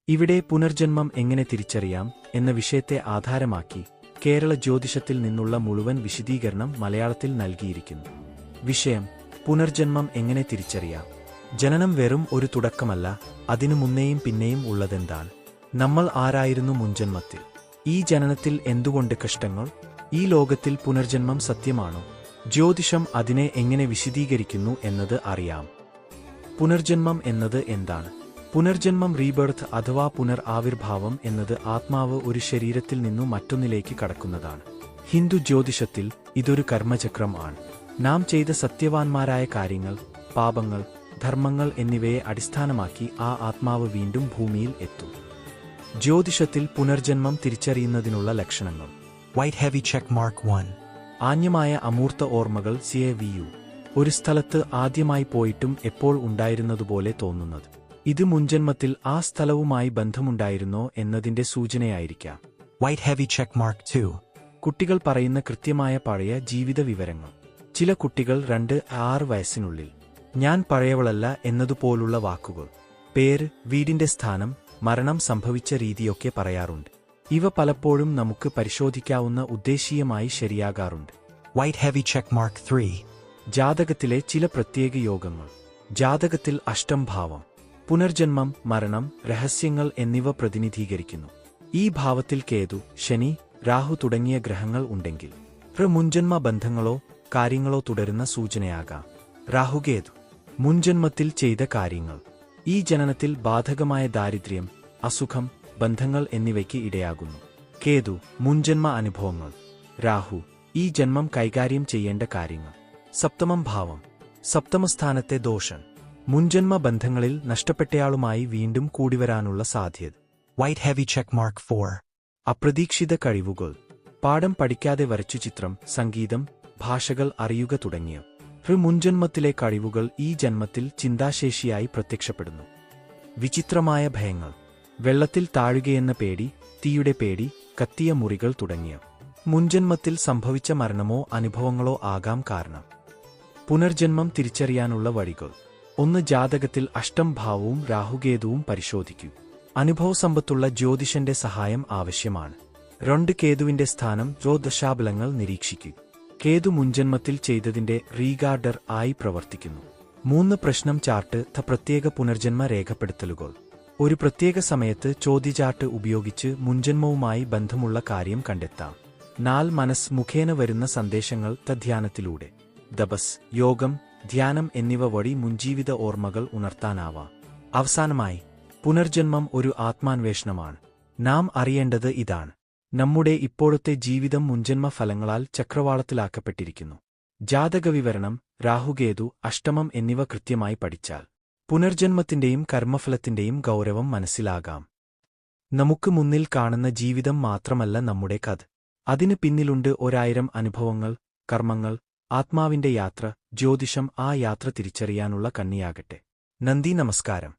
ഇവിടെ പുനർജന്മം എങ്ങനെ തിരിച്ചറിയാം എന്ന വിഷയത്തെ ആധാരമാക്കി കേരള ജ്യോതിഷത്തിൽ നിന്നുള്ള മുഴുവൻ വിശദീകരണം മലയാളത്തിൽ നൽകിയിരിക്കുന്നു. വിഷയം: പുനർജന്മം എങ്ങനെ തിരിച്ചറിയാം. ജനനം വെറും ഒരു തുടക്കമല്ല, അതിനു മുന്നേയും പിന്നെയും ഉള്ളതെന്താണ്? നമ്മൾ ആരായിരുന്നു മുൻജന്മത്തിൽ? ഈ ജനനത്തിൽ എന്തുകൊണ്ട് കഷ്ടങ്ങൾ? ഈ ലോകത്തിൽ പുനർജന്മം സത്യമാണോ? ജ്യോതിഷം അതിനെ എങ്ങനെ വിശദീകരിക്കുന്നു എന്നത് അറിയാം. പുനർജന്മം എന്നത് എന്താണ്? പുനർജന്മം റീബർത്ത് അഥവാ പുനർ ആവിർഭാവം എന്നത് ആത്മാവ് ഒരു ശരീരത്തിൽ നിന്നു മറ്റൊന്നിലേക്ക് കടക്കുന്നതാണ്. ഹിന്ദു ജ്യോതിഷത്തിൽ ഇതൊരു കർമ്മചക്രം ആണ്. നാം ചെയ്ത സത്യവാൻമാരായ കാര്യങ്ങൾ, പാപങ്ങൾ, ധർമ്മങ്ങൾ എന്നിവയെ അടിസ്ഥാനമാക്കി ആ ആത്മാവ് വീണ്ടും ഭൂമിയിൽ എത്തും. ജ്യോതിഷത്തിൽ പുനർജന്മം തിരിച്ചറിയുന്നതിനുള്ള ലക്ഷണങ്ങൾ: White heavy check mark 1. ആന്യമായ അമൂർത്ത ഓർമ്മകൾ CAVU. ഒരു സ്ഥലത്ത് ആദ്യമായി പോയിട്ടും എപ്പോൾ ഉണ്ടായിരുന്നതുപോലെ തോന്നുന്നത്. ഇത് മുൻജന്മത്തിൽ ആ സ്ഥലവുമായി ബന്ധമുണ്ടായിരുന്നോ എന്നതിന്റെ സൂചനയായിരിക്കാം. White heavy check mark 2. കുട്ടികൾ പറയുന്ന കൃത്യമായ പഴയ ജീവിത വിവരങ്ങൾ. ചില കുട്ടികൾ 2-6 വയസ്സിനുള്ളിൽ ഞാൻ പഴയവളല്ല എന്നതുപോലുള്ള വാക്കുകൾ, പേര്, വീടിന്റെ സ്ഥാനം, മരണം സംഭവിച്ച രീതിയൊക്കെ പറയാറുണ്ട്. ഇവ പലപ്പോഴും നമുക്ക് പരിശോധിക്കാവുന്ന ഉദ്ദേശ്യമായി ശരിയാകാറുണ്ട്. White heavy check mark 3. ജാതകത്തിലെ ചില പ്രത്യേക യോഗങ്ങൾ. ജാതകത്തിൽ അഷ്ടം ഭാവം പുനർജന്മം, മരണം, രഹസ്യങ്ങൾ എന്നിവ പ്രതിനിധീകരിക്കുന്നു. ഈ ഭാവത്തിൽ കേതു, ശനി, രാഹു തുടങ്ങിയ ഗ്രഹങ്ങൾ ഉണ്ടെങ്കിൽ മുൻജന്മ ബന്ധങ്ങളോ കാര്യങ്ങളോ തുടരുന്ന സൂചനയാകാം. രാഹുകേതു മുൻജന്മത്തിൽ ചെയ്ത കാര്യങ്ങൾ ഈ ജനനത്തിൽ ബാധകമായ ദാരിദ്ര്യം, അസുഖം, ബന്ധങ്ങൾ എന്നിവയ്ക്ക് ഇടയാകുന്നു. കേതു മുൻജന്മ അനുഭവങ്ങൾ. രാഹു ഈ ജന്മം കൈകാര്യം ചെയ്യേണ്ട കാര്യങ്ങൾ. സപ്തമം ഭാവം സപ്തമസ്ഥാനത്തെ ദോഷൻ മുൻജന്മ ബന്ധങ്ങളിൽ നഷ്ടപ്പെട്ടയാളുമായി വീണ്ടും കൂടിവരാനുള്ള സാധ്യത. White heavy check mark 4. അപ്രതീക്ഷിത കഴിവുകൾ. പാഠം പഠിക്കാതെ വരച്ചു ചിത്രം, സംഗീതം, ഭാഷകൾ അറിയുക തുടങ്ങിയ മുൻജന്മത്തിലെ കഴിവുകൾ ഈ ജന്മത്തിൽ ചിന്താശേഷിയായി പ്രത്യക്ഷപ്പെടുന്നു. വിചിത്രമായ ഭയങ്ങൾ. വെള്ളത്തിൽ താഴുകയെന്ന പേടി, തീയുടെ പേടി, കത്തിയ മുറികൾ തുടങ്ങിയ മുൻജന്മത്തിൽ സംഭവിച്ച മരണമോ അനുഭവങ്ങളോ ആകാം കാരണം. പുനർജന്മം തിരിച്ചറിയാനുള്ള വഴികൾ: 1. ജാതകത്തിൽ അഷ്ടം ഭാവവും രാഹുകേതുവും പരിശോധിക്കൂ. അനുഭവസമ്പത്തുള്ള ജ്യോതിഷന്റെ സഹായം ആവശ്യമാണ്. 2. കേതുവിന്റെ സ്ഥാനം, ദശാബലങ്ങൾ നിരീക്ഷിക്കൂ. കേതു മുൻജന്മത്തിൽ ചെയ്തതിന്റെ റീഗാർഡർ ആയി പ്രവർത്തിക്കുന്നു. 3. പ്രശ്നം ചാർട്ട്, പ്രത്യേക പുനർജന്മ രേഖപ്പെടുത്തലുകൾ. ഒരു പ്രത്യേക സമയത്ത് ചോദ്യചാർട്ട് ഉപയോഗിച്ച് മുൻജന്മവുമായി ബന്ധമുള്ള കാര്യം കണ്ടെത്താം. 4. മനസ് മുഖേന വരുന്ന സന്ദേശങ്ങൾ, ധ്യാനത്തിലൂടെ. തപസ്, യോഗം, ധ്യാനം എന്നിവ വഴി മുൻജീവിത ഓർമ്മകൾ ഉണർത്താനാവാം. അവസാനമായി, പുനർജന്മം ഒരു ആത്മാന്വേഷണമാണ്. നാം അറിയേണ്ടത് ഇതാണ്: നമ്മുടെ ഇപ്പോഴത്തെ ജീവിതം മുൻജന്മ ഫലങ്ങളാൽ ചക്രവാളത്തിലാക്കപ്പെട്ടിരിക്കുന്നു. ജാതകവിവരണം, രാഹുകേതു, അഷ്ടമം എന്നിവ കൃത്യമായി പഠിച്ചാൽ പുനർജന്മത്തിന്റെയും കർമ്മഫലത്തിന്റെയും ഗൗരവം മനസ്സിലാകാം. നമുക്ക് മുന്നിൽ കാണുന്ന ജീവിതം മാത്രമല്ല നമ്മുടെ കഥ. അതിന് പിന്നിലുണ്ട് 1000 അനുഭവങ്ങൾ, കർമ്മങ്ങൾ, ആത്മാവിന്റെ യാത്ര. ജ്യോതിഷം ആ യാത്ര തിരിച്ചറിയാനുള്ള കണ്ണിയാകട്ടെ. നന്ദി, നമസ്കാരം.